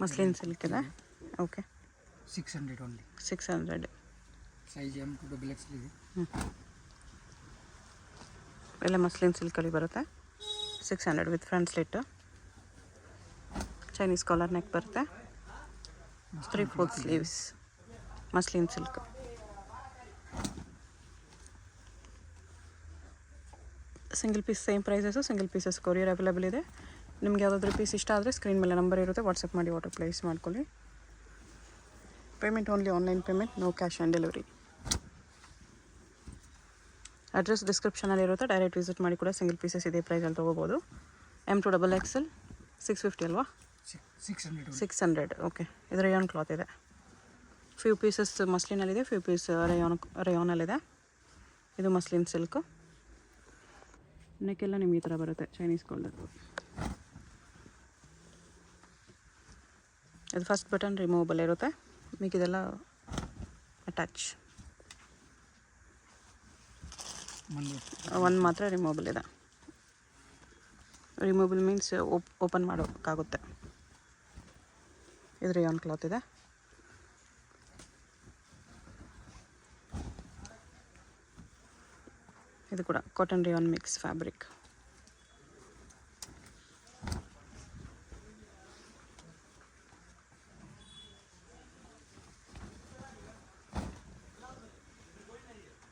Muslin silk ಇದೆ. Okay, 600 only. 600. Size M to XXL ಇದೆ. ಎಲ್ಲ ಮಸ್ಲಿನ್ ಸಿಲ್ಕಲ್ಲಿ ಬರುತ್ತೆ. 600 with front slit, Chinese collar neck ಬರುತ್ತೆ. 3/4 sleeves, muslin silk. Single piece same prices, single pieces courier available ಇದೆ. ನಿಮ್ಗೆ ಯಾವುದಾದ್ರೂ ಪೀಸ್ ಇಷ್ಟ ಆದರೆ ಸ್ಕ್ರೀನ್ ಮೇಲೆ ನಂಬರ್ ಇರುತ್ತೆ, ವಾಟ್ಸಪ್ ಮಾಡಿ ಆರ್ಡರ್ ಪ್ಲೇಸ್ ಮಾಡ್ಕೊಳ್ಳಿ. Payment only online payment, no cash on delivery. Address ಡಿಸ್ಕ್ರಿಪ್ಷನಲ್ಲಿ ಇರುತ್ತೆ, ಡೈರೆಕ್ಟ್ ವಿಸಿಟ್ ಮಾಡಿ ಕೂಡ ಸಿಂಗಲ್ ಪೀಸಸ್ ಇದೇ ಪ್ರೈಸಲ್ಲಿ ತೊಗೋಬೋದು. M to XXL 650 ಅಲ್ವಾ? 600. ಓಕೆ, ಇದು ರೇಯಾನ್ ಕ್ಲಾತ್ ಇದೆ. ಫ್ಯೂ ಪೀಸಸ್ ಮಸ್ಲಿನಲ್ಲಿದೆ, ಫ್ಯೂ ಪೀಸ್ ರೇಯಾನಲ್ಲಿದೆ. ಇದು ಮಸ್ಲಿನ್ ಸಿಲ್ಕು. ನೆಕ್ಕೆಲ್ಲ ನಿಮ್ಗೆ ಈ ಥರ ಬರುತ್ತೆ, ಚೈನೀಸ್ ಕಾಲರ್. ಇದು ಫಸ್ಟ್ ಬಟನ್ ರಿಮೂವಬಲ್ ಇರುತ್ತೆ, ಮಿಕ್ಕಿದೆಲ್ಲ ಅಟ್ಯಾಚ್. ಒಂದು ಮಾತ್ರ ರಿಮೂವಬಲ್ ಇದೆ. ರಿಮೂವಬಲ್ ಮೀನ್ಸ್ ಓಪನ್ ಮಾಡೋಕ್ಕಾಗುತ್ತೆ. ಇದು ರೇಯಾನ್ ಕ್ಲಾತ್ ಇದೆ. ಇದು ಕೂಡ cotton rayon mix fabric.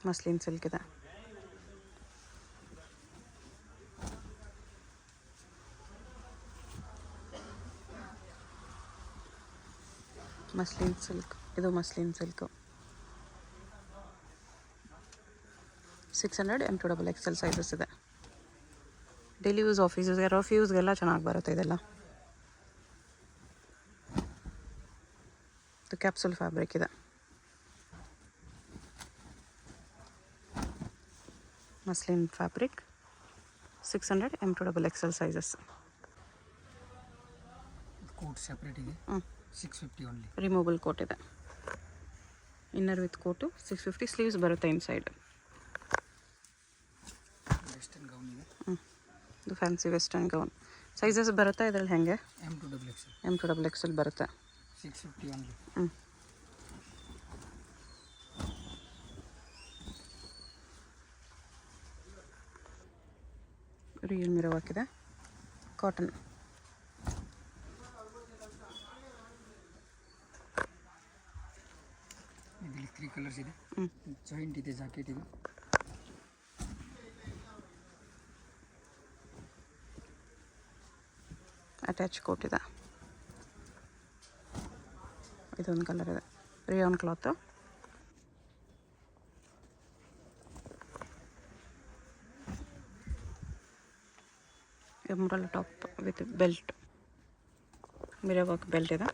Muslin silk ಇದೆ. ಮಸ್ಲಿನ್ ಸಿಲ್ಕ್, ಇದು muslin silk. 600 M to XXL sizes ಇದೆ. ಡೈಲಿ ಯೂಸ್, ಆಫೀಸಸ್ಗೆ, ರಫ್ ಯೂಸ್ಗೆಲ್ಲ ಚೆನ್ನಾಗಿ ಬರುತ್ತೆ ಇದೆಲ್ಲ. ಇದು ಕ್ಯಾಪ್ಸುಲ್ ಫ್ಯಾಬ್ರಿಕ್ ಇದೆ. Muslin fabric, 600 M to XXL sizes. Coat separate ಇದೆ, 650 ಓನ್ಲಿ. ರಿಮೂವಬಲ್ ಕೋಟ್ ಇದೆ. Inner with coat 650. ಸ್ಲೀವ್ಸ್ ಬರುತ್ತೆ ಇನ್ಸೈಡ್. ವೆಸ್ಟರ್ನ್ ಗೌನ್ ಇದೆ. ಇದು ಫ್ಯಾನ್ಸಿ ವೆಸ್ಟರ್ನ್ ಗೌನ್. ಸೈಜಸ್ ಬರುತ್ತೆ ಇದರಲ್ಲಿ ಹೆಂಗೆ? M to XXL. M to XXL ಬರುತ್ತೆ. 650 ಓನ್ಲಿ. ರಿಯಲ್ ಮಿರೋ ಹಾಕಿದೆ, ಕಾಟನ್. ಇದರಲ್ಲಿ 3 ಕಲರ್ಸ್ ಇದೆ. ಜಾಯಿಂಟ್ ಇದೆ, ಜಾಕೆಟ್ ಇದೆ. ಅಟ್ಯಾಚ್ ಕೋಟ್ ಇದೆ. ಇದೊಂದು ಕಲರ್ ಇದೆ, rayon cloth. Emerald top with belt, mirror work belt ಇದೆ.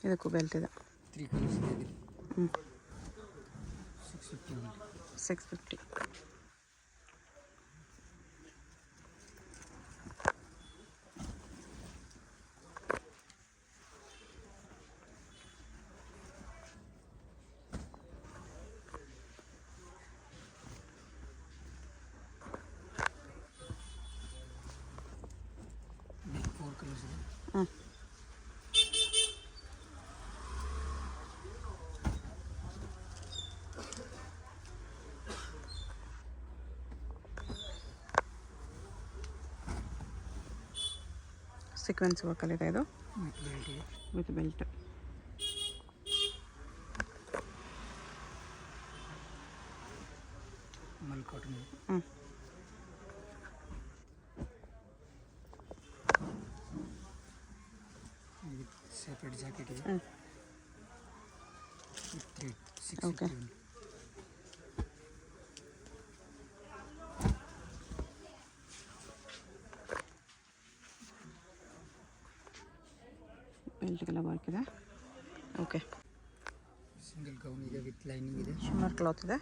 ಇದಕ್ಕೂ ಬೆಲ್ಟ್ ಇದೆ. 3 ಕಲರ್ಸ್ ಇದೆ. 650 ಓನ್ಲಿ. 650. ಬಿಗ್ 4 ಕಲರ್ಸ್ ಇದೆ. ಸೀಕ್ವೆನ್ಸ್ ವರ್ಕಲ್ಲಿದೆ ಇದು, ವಿತ್ ಬೆಲ್ಟ್ ಇದೆ. With belt. ಮಲ್ ಕಾಟನ್ ಇದೆ. ವಿತ್ ಸೆಪರೇಟ್ ಜಾಕೆಟ್ ಇದೆ. With thread, 650 only. ಬೆಲ್ಟ್ಗೆಲ್ಲ ವರ್ಕ್ ಇದೆ. ಓಕೆ, ಸಿಂಗಲ್ ಗೌನ್ ಇದೆ ವಿತ್ ಲೈನಿಂಗ್ ಇದೆ. ಶಿಮ್ಮರ್ ಕ್ಲಾತ್ ಇದೆ.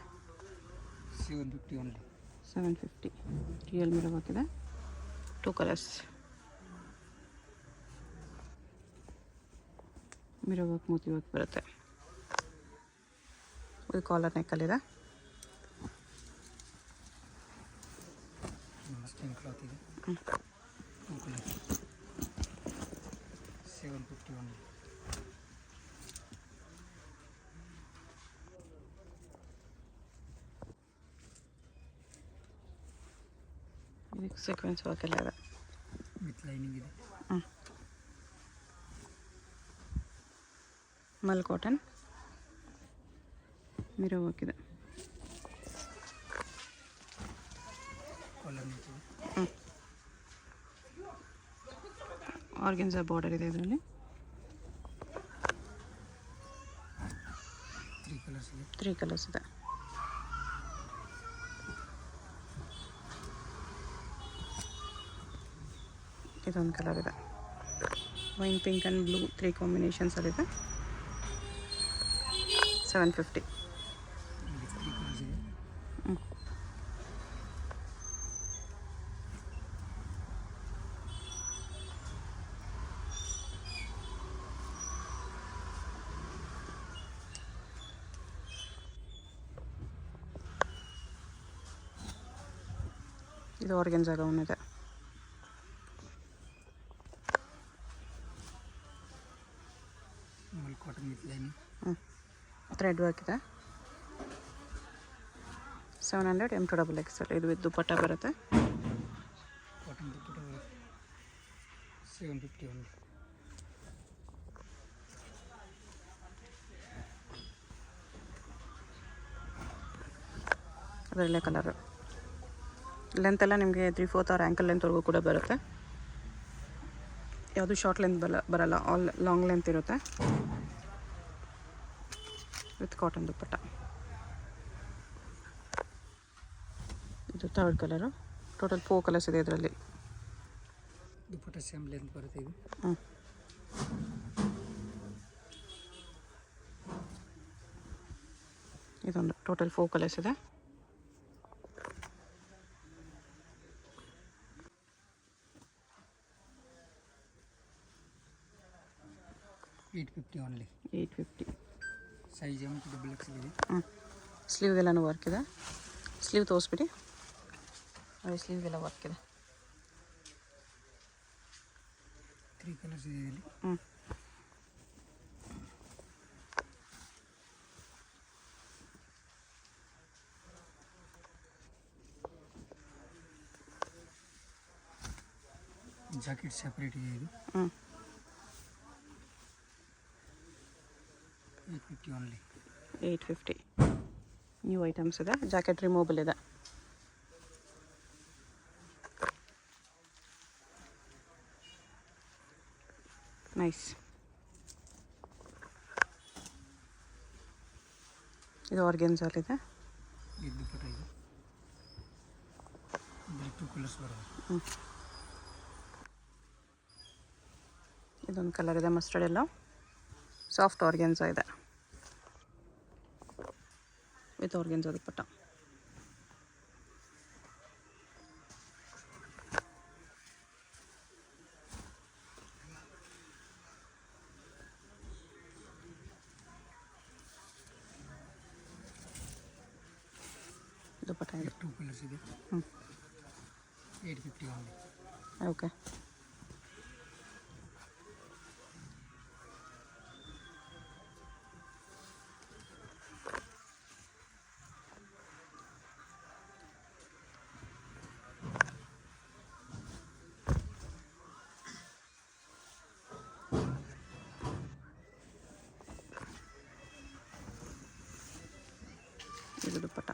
750 ಓನ್ಲಿ. 750. ರಿಯಲ್ ಮಿರೋ ವರ್ಕ್ ಇದೆ. 2 colours. Mirror work, Moti work ಬರುತ್ತೆ. ಇದು ಕಾಲರ್ ನೆಕ್ಕಲ್ಲಿದೆ. ಮಸ್ಲಿನ್ ಕ್ಲಾತ್ ಇದೆ. Two colour 751. ಇದಕ್ಕೆ ಸೀಕ್ವೆನ್ಸ್ ವರ್ಕ್ ಎಲ್ಲ ಇದೆ. ವಿತ್ ಲೈನಿಂಗ್ ಇದೆ. ಮಲ್ ಕಾಟನ್ ಮಿರೋ ವರ್ಕ್ ಇದೆ. ಕಾಲರ್ ನಿಂತಿದೆ. ಆರ್ಗೆನ್ಸಾ ಬಾರ್ಡರ್ ಇದೆ ಇದರಲ್ಲಿ. 3 ಕಲರ್ಸ್ ಇದೆ. 3 ಕಲರ್ಸ್ ಇದೆ. ಇದೊಂದು ಕಲರ್ ಇದೆ. ವೈನ್ ಪಿಂಕ್ ಆ್ಯಂಡ್ ಬ್ಲೂ 3 ಕಾಂಬಿನೇಷನ್ಸಲ್ಲಿದೆ. 750. ಇಲ್ಲಿ 3 ಕಲರ್ಸ್ ಇದೆ. ಇದು ಆರ್ಗೆನ್ಸಾ ಗೌನ್ ಇದೆ. Mul cotton with lining. Thread work ಇದೆ. 700 M2XXL. ಇದು ವಿತ್ ದುಪ್ಪಟ್ಟ ಬರುತ್ತೆ. ಕಾಟನ್ ದುಪ್ಪಟ್ಟ ಬರುತ್ತೆ. 750 only. ಅದರಲ್ಲೇ ಕಲರು. ಲೆಂತ್ ಎಲ್ಲ ನಿಮಗೆ 3/4 ಆರ್ ಆ್ಯಂಕಲ್ ಲೆಂತ್ವರೆಗೂ ಕೂಡ ಬರುತ್ತೆ. ಯಾವುದು ಶಾರ್ಟ್ ಲೆಂತ್ ಬರಲ್ಲ, ಆಲ್ ಲಾಂಗ್ ಲೆಂತ್ ಇರುತ್ತೆ ವಿತ್ ಕಾಟನ್ ದುಪ್ಪಟ್ಟ. ಇದು 3rd ಕಲರು. ಟೋಟಲ್ 4 ಕಲರ್ಸ್ ಇದೆ ಇದರಲ್ಲಿ. ದುಪ್ಪಟ್ಟ ಸೇಮ್ ಲೆಂತ್ ಬರುತ್ತೆ ಇದು. ಇದೊಂದು ಟೋಟಲ್ 4 ಕಲರ್ಸ್ ಇದೆ. $850 only. 850. ಸೈಜ್ M2XXL ಇದೆ. ಸ್ಲೀವ್ಗೆಲ್ಲನೂ ವರ್ಕ್ ಇದೆ. ಸ್ಲೀವ್ ತೋರಿಸ್ಬಿಡಿ. ಅದೇ ಸ್ಲೀವ್ಗೆಲ್ಲ ವರ್ಕ್ ಇದೆ. 3 ಕಲರ್ಸ್ ಇದೆ ಇಲ್ಲಿ. ಜಾಕೆಟ್ ಸೆಪರೇಟ್ ಇದೆ ಇದು. 850 only. 850. ನ್ಯೂ ಐಟಮ್ಸ್ ಇದೆ. ಜಾಕೆಟ್ ರಿಮೂವಬಲ್ ಇದೆ. ನೈಸ್. ಇದು ಆರ್ಗೆನ್ಸಾಲಿದೆ. ಇದು ದುಪ್ಪಟ್ಟ ಇದೆ. ಇದರಲ್ಲಿ 2 ಕಲರ್ಸ್ ಬರುತ್ತೆ. ಇದೊಂದು ಕಲರ್ ಇದೆ, ಮಸ್ಟರ್ಡ್ ಎಲ್ಲ. ಸಾಫ್ಟ್ ಆರ್ಗೆನ್ಸಾ ಇದೆ ವಿತ್ ಆರ್ಗೆನ್ಸಾ ದುಪ್ಪಟ್ಟ. ದುಪ್ಪಟ್ಟ ಇದೆ. 2 ಕಲರ್ಸ್ ಇದೆ. 850 only. ಓಕೆ. ಇದು ದುಪ್ಪಟ್ಟ.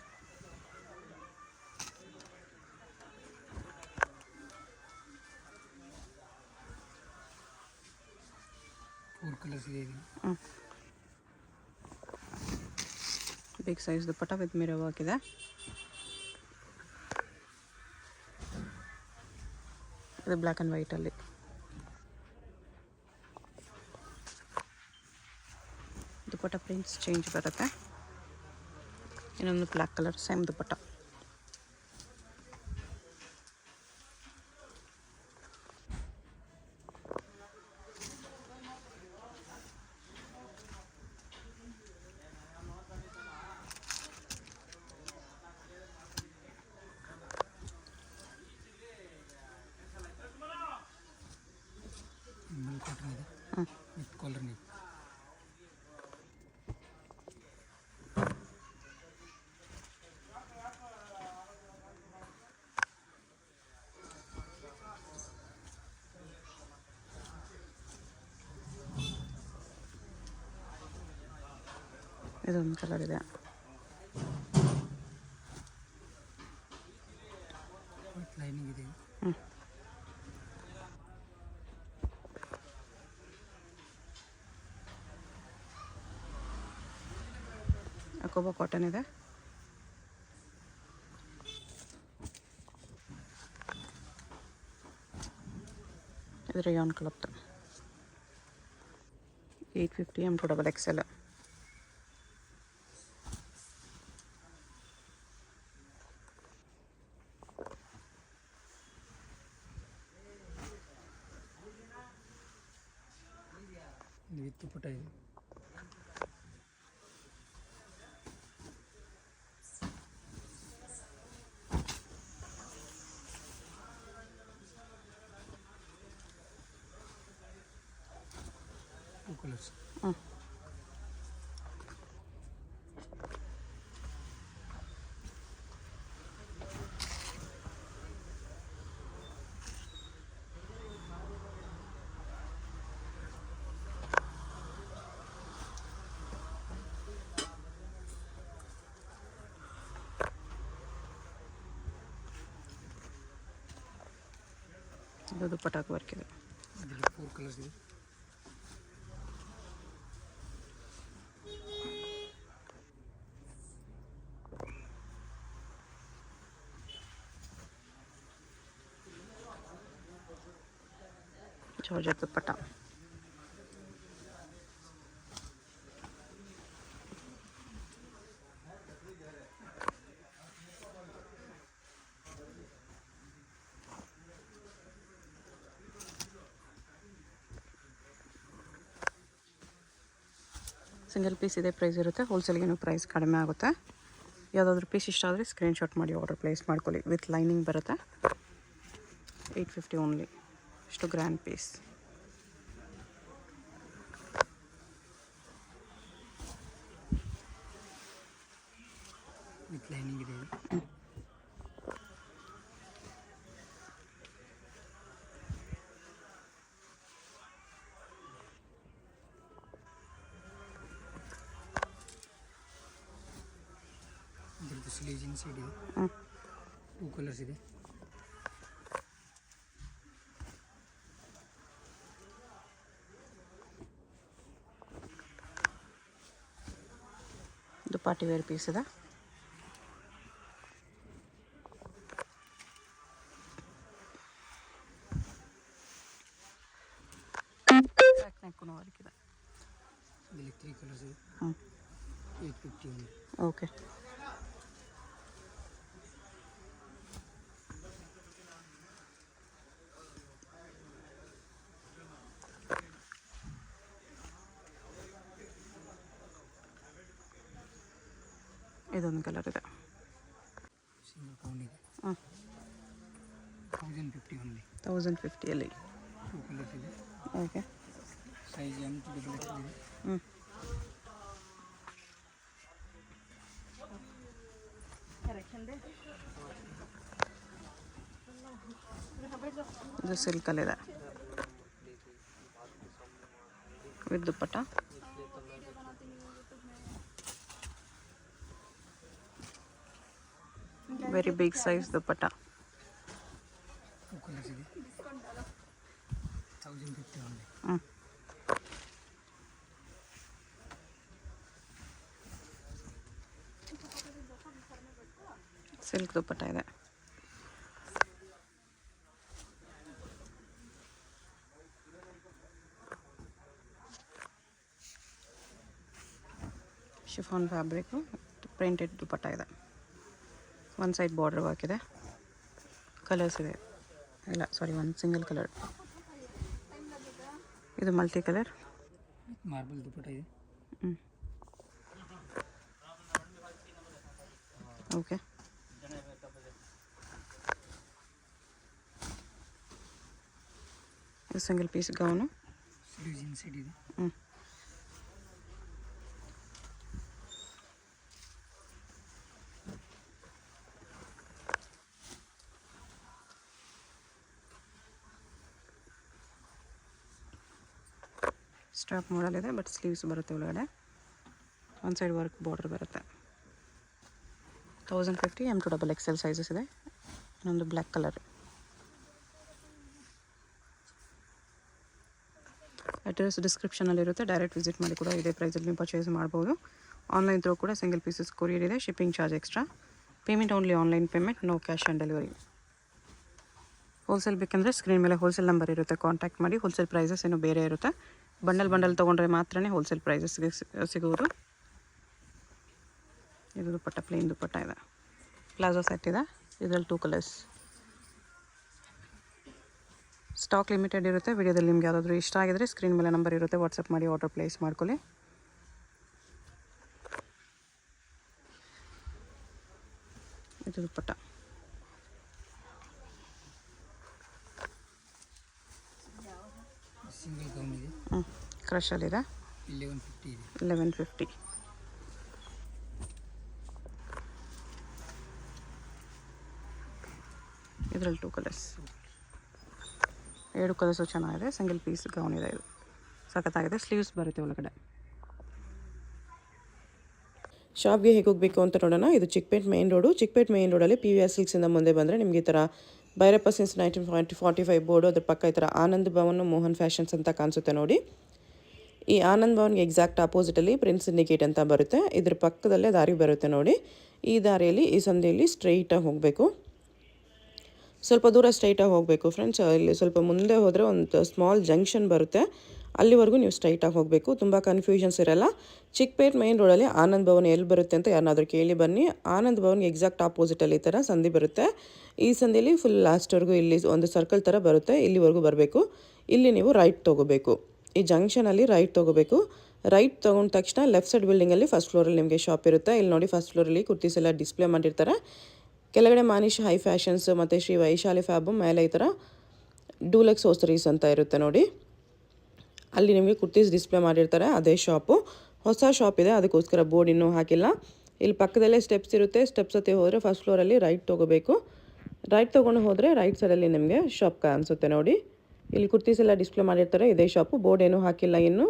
ಫೋರ್ ಕಲರ್ಸ್ ಇದೆ ಇದು. Big size dupatta with mirror work ಇದೆ. ಇದು ಬ್ಲ್ಯಾಕ್ ಆ್ಯಂಡ್ ವೈಟಲ್ಲಿ. ದುಪ್ಪಟ್ಟ ಪ್ರಿಂಟ್ಸ್ ಚೇಂಜ್ ಬರುತ್ತೆ. ಇನ್ನೊಂದು ಬ್ಲ್ಯಾಕ್ ಕಲರ್ ಸೇಮ್ ದುಪ್ಪಟ್ಟ. ಇದೊಂದು ಕಲರ್ ಇದೆ. ಲೈನಿಂಗ್ ಇದೆ. ಅಕೋಬಾ ಕಾಟನ್ ಇದೆ. ಇದು ರೇಯಾನ್ ಕ್ಲಾತ್ 850 M2XL. ವಿತ್ ದುಪ್ಪಟ್ಟ ಇದೆ. Two colours. ಇದು ದುಪ್ಪಟ್ಟಾಗಿ ವರ್ಕ್ ಇದೆ. ಇದರಲ್ಲಿ 4 ಕಲರ್ಸ್ ಇದೆ. ಜಾರ್ಜೆಟ್ ದುಪ್ಪಟ್ಟ. ಸಿಂಗಲ್ ಪೀಸ್ ಇದೇ ಪ್ರೈಸ್ ಇರುತ್ತೆ. ಹೋಲ್ಸೇಲ್ಗೇನು ಪ್ರೈಸ್ ಕಡಿಮೆ ಆಗುತ್ತೆ. ಯಾವುದಾದ್ರೂ ಪೀಸ್ ಇಷ್ಟ ಆದರೆ ಸ್ಕ್ರೀನ್ಶಾಟ್ ಮಾಡಿ ಆರ್ಡರ್ ಪ್ಲೇಸ್ ಮಾಡ್ಕೊಳ್ಳಿ. ವಿತ್ ಲೈನಿಂಗ್ ಬರುತ್ತೆ. 850 ಓನ್ಲಿ. ಇಷ್ಟು ಗ್ರ್ಯಾಂಡ್ ಪೀಸ್. ವಿತ್ ಲೈನಿಂಗ್ ಇದೆ. ಇದರದ್ದು ಸ್ಲೀಜಿಂಗ್ ಸೈಡ್ ಇದೆ. 2 ಕಲರ್ಸ್ ಇದೆ. ಇದು ಪಾರ್ಟಿ ವೇರ್ ಪೀಸ್ ಇದೆ. ನೆಕ್ಕೂ ವರ್ಕ್ ಇದೆ. ಇದರಲ್ಲಿ 3 ಕಲರ್ಸ್ ಇದೆ. 850 ಓನ್ಲಿ. ಓಕೆ. ಇದೊಂದು ಕಲರ್ ಇದೆ. ಸಿಂಗಲ್ ಪೌಂಡ್ ಇದೆ. 1050 ಓನ್ಲಿ. 1050 2 ಕಲರ್ಸ್ ಇದೆ. ಓಕೆ. ಸೈಜ್ M2XL ಇದೆ. ಇದು ಸಿಲ್ಕಲ್ಲಿದೆ with dupatta. Very big size dupatta. 2 colours ಇದೆ. 1050 ಓನ್ಲಿ. ಸಿಲ್ಕ್ ದುಪ್ಪಟ್ಟ ಇದೆ. ಶಿಫಾನ್ ಫ್ಯಾಬ್ರಿಕ್ಕು ಪ್ರಿಂಟೆಡ್ ದುಪ್ಪಟ್ಟ ಇದೆ. ಒಂದು ಸೈಡ್ ಬಾರ್ಡರ್ ವರ್ಕ್ ಇದೆ. ಕಲರ್ಸ್ ಇದೆ. ಇಲ್ಲ ಸಾರಿ, ಒಂದು ಸಿಂಗಲ್ ಕಲರ್. ಇದು ಮಲ್ಟಿ ಕಲರ್. ಮಾರ್ಬಲ್ ದುಪ್ಪಟ್ಟ ಇದೆ. ಓಕೆ. ಇದು ಸಿಂಗಲ್ ಪೀಸ್ ಗೌನು. ಸ್ಲೀಜಿಂಗ್ ಸೈಡ್ ಇದೆ. ಸ್ಟ್ರಾಪ್ ಮಾಡಲಿದೆ, ಬಟ್ ಸ್ಲೀವ್ಸ್ ಬರುತ್ತೆ ಒಳಗಡೆ. ಒಂದು ಸೈಡ್ ವರ್ಕ್ ಬಾರ್ಡರ್ ಬರುತ್ತೆ. 1050 M2XXL ಸೈಜಸ್ ಇದೆ. ಇನ್ನೊಂದು ಬ್ಲ್ಯಾಕ್ ಕಲರ್. ಅಡ್ರೆಸ್ ಡಿಸ್ಕ್ರಿಪ್ಷನಲ್ಲಿರುತ್ತೆ, ಡೈರೆಕ್ಟ್ ವಿಸಿಟ್ ಮಾಡಿ ಕೂಡ ಇದೇ ಪ್ರೈಸಲ್ಲಿ ನೀವು ಪರ್ಚೇಸ್ ಮಾಡ್ಬೋದು. ಆನ್ಲೈನ್ ಥ್ರೂ ಕೂಡ ಸಿಂಗಲ್ ಪೀಸಸ್ ಕೊರಿಯರ್ ಇದೆ, shipping charge extra. Payment only online payment, no cash on delivery. Wholesale ಬೇಕಂದರೆ ಸ್ಕ್ರೀನ್ ಮೇಲೆ ಹೋಲ್ಸೇಲ್ ನಂಬರ್ ಇರುತ್ತೆ, ಕಾಂಟ್ಯಾಕ್ಟ್ ಮಾಡಿ. ಹೋಲ್ಸೇಲ್ ಪ್ರೈಸಸ್ ಏನೋ ಬೇರೆ ಇರುತ್ತೆ, ಬಂಡಲ್ ತೊಗೊಂಡ್ರೆ ಮಾತ್ರನೇ ಹೋಲ್ಸೇಲ್ ಪ್ರೈಸಸ್ಗೆ ಸಿಗುವುದು. ಇದು ದುಪ್ಪಟ್ಟ, ಪ್ಲೇನ್ ದುಪ್ಪಟ್ಟ ಇದೆ, ಪ್ಲಾಜೋ ಸೆಟ್ ಇದೆ. ಇದರಲ್ಲಿ 2 ಕಲರ್ಸ್. ಸ್ಟಾಕ್ ಲಿಮಿಟೆಡ್ ಇರುತ್ತೆ. ವಿಡಿಯೋದಲ್ಲಿ ನಿಮ್ಗೆ ಯಾವುದಾದ್ರೂ ಇಷ್ಟ ಆಗಿದ್ರೆ ಸ್ಕ್ರೀನ್ ಮೇಲೆ ನಂಬರ್ ಇರುತ್ತೆ, ವಾಟ್ಸಪ್ ಮಾಡಿ ಆರ್ಡರ್ ಪ್ಲೇಸ್ ಮಾಡ್ಕೊಳ್ಳಿ. ಇದು ದುಪ್ಪಟ್ಟ. ಸಿಂಗಲ್ ಗೌನ್ ಇದೆ. ಕ್ರಷಲ್ಲಿದೆ. 1150 ಇದೆ. 1150. ಇದರಲ್ಲಿ 2 ಕಲರ್ಸ್. 7 ಕಲರ್ಸು ಚೆನ್ನಾಗಿದೆ. ಸಿಂಗಲ್ ಪೀಸ್ ಗೌನ್ ಇದೆ. ಇದು ಸಖತ್ತಾಗಿದೆ. ಸ್ಲೀವ್ಸ್ ಬರುತ್ತೆ ಒಳಗಡೆ. ಶಾಪ್ಗೆ ಹೇಗೆ ಹೋಗಬೇಕು ಅಂತ ನೋಡೋಣ. ಇದು Chickpet main road. Chickpet main ರೋಡಲ್ಲಿ PVR ಸಿಲ್ಕ್ಸಿಂದ ಮುಂದೆ ಬಂದರೆ ನಿಮಗೆ ಈ ಥರ ಭೈರಪ್ಪ ಸಿನ್ಸ್ 1945 ಬೋರ್ಡು, ಅದ್ರ ಪಕ್ಕ ಈ ಥರ ಆನಂದ್ ಭವನ್ ಮೋಹನ್ ಫ್ಯಾಷನ್ಸ್ ಅಂತ ಕಾಣಿಸುತ್ತೆ ನೋಡಿ. ಈ ಆನಂದ್ ಭವನ್ಗೆ ಎಕ್ಸಾಕ್ಟ್ ಆಪೋಸಿಟಲ್ಲಿ ಪ್ರಿನ್ಸ್ ಸಿಂಡಿಕೇಟ್ ಅಂತ ಬರುತ್ತೆ. ಇದ್ರ ಪಕ್ಕದಲ್ಲೇ ದಾರಿ ಬರುತ್ತೆ ನೋಡಿ. ಈ ದಾರಿಯಲ್ಲಿ ಈ ಸಂಧಿಯಲ್ಲಿ ಸ್ಟ್ರೈಟಾಗಿ ಹೋಗಬೇಕು. ಸ್ವಲ್ಪ ದೂರ ಸ್ಟ್ರೈಟಾಗಿ ಹೋಗಬೇಕು ಫ್ರೆಂಡ್ಸ್. ಇಲ್ಲಿ ಸ್ವಲ್ಪ ಮುಂದೆ ಹೋದರೆ ಒಂದು ಸ್ಮಾಲ್ ಜಂಕ್ಷನ್ ಬರುತ್ತೆ, ಅಲ್ಲಿವರೆಗೂ ನೀವು ಸ್ಟ್ರೈಟಾಗಿ ಹೋಗಬೇಕು. ತುಂಬ ಕನ್ಫ್ಯೂಷನ್ಸ್ ಇರಲ್ಲ. ಚಿಕ್ಕಪೇಟ್ ಮೈನ್ ರೋಡಲ್ಲಿ ಆನಂದ್ ಭವನ್ ಎಲ್ಲಿ ಬರುತ್ತೆ ಅಂತ ಯಾರನ್ನಾದ್ರೂ ಕೇಳಿ ಬನ್ನಿ. ಆನಂದ್ ಭವನ್ಗೆ ಎಕ್ಸಾಕ್ಟ್ ಆಪೋಸಿಟಲ್ಲಿ ಈ ಥರ ಸಂಧಿ ಬರುತ್ತೆ. ಈ ಸಂಧಿಯಲ್ಲಿ ಫುಲ್ ಲಾಸ್ಟ್ವರೆಗೂ ಇಲ್ಲಿ ಒಂದು ಸರ್ಕಲ್ ಥರ ಬರುತ್ತೆ, ಇಲ್ಲಿವರೆಗೂ ಬರಬೇಕು. ಇಲ್ಲಿ ನೀವು ರೈಟ್ ತೊಗೋಬೇಕು. ಈ ಜಂಕ್ಷನಲ್ಲಿ ರೈಟ್ ತೊಗೋಬೇಕು. ರೈಟ್ ತೊಗೊಂಡ ತಕ್ಷಣ ಲೆಫ್ಟ್ ಸೈಡ್ ಬಿಲ್ಡಿಂಗಲ್ಲಿ ಫಸ್ಟ್ ಫ್ಲೋರಲ್ಲಿ ನಿಮಗೆ ಶಾಪ್ ಇರುತ್ತೆ. ಇಲ್ಲಿ ನೋಡಿ, ಫಸ್ಟ್ ಫ್ಲೋರಲ್ಲಿ ಕುರ್ತೀಸ್ ಎಲ್ಲ ಡಿಸ್ಪ್ಲೇ ಮಾಡಿರ್ತಾರೆ. ಕೆಳಗಡೆ ಮಾನಿಶ್ ಹೈ ಫ್ಯಾಷನ್ಸ್ ಮತ್ತು ಶ್ರೀ ವೈಶಾಲಿ ಫ್ಯಾಬು, ಮೇಲೆ ಈ ಥರ ಡೂಲೆಕ್ಸ್ ಹೋಸರೀಸ್ ಅಂತ ಇರುತ್ತೆ ನೋಡಿ. ಅಲ್ಲಿ ನಿಮಗೆ ಕುರ್ತೀಸ್ ಡಿಸ್ಪ್ಲೇ ಮಾಡಿರ್ತಾರೆ, ಅದೇ ಶಾಪು. ಹೊಸ ಶಾಪ್ ಇದೆ, ಅದಕ್ಕೋಸ್ಕರ ಬೋರ್ಡ್ ಇನ್ನೂ ಹಾಕಿಲ್ಲ. ಇಲ್ಲಿ ಪಕ್ಕದಲ್ಲೇ ಸ್ಟೆಪ್ಸ್ ಇರುತ್ತೆ. ಸ್ಟೆಪ್ಸ್ ಹತ್ತಿ ಹೋದರೆ ಫಸ್ಟ್ ಫ್ಲೋರಲ್ಲಿ ರೈಟ್ ತೊಗೋಬೇಕು. ರೈಟ್ ತೊಗೊಂಡು ಹೋದರೆ ರೈಟ್ ಸೈಡಲ್ಲಿ ನಿಮಗೆ ಶಾಪ್ ಕಾಣಿಸುತ್ತೆ ನೋಡಿ. ಇಲ್ಲಿ ಕುರ್ತೀಸ್ ಎಲ್ಲ ಡಿಸ್ಪ್ಲೇ ಮಾಡಿರ್ತಾರೆ, ಇದೇ ಶಾಪು. ಬೋರ್ಡ್ ಏನೂ ಹಾಕಿಲ್ಲ ಇನ್ನು.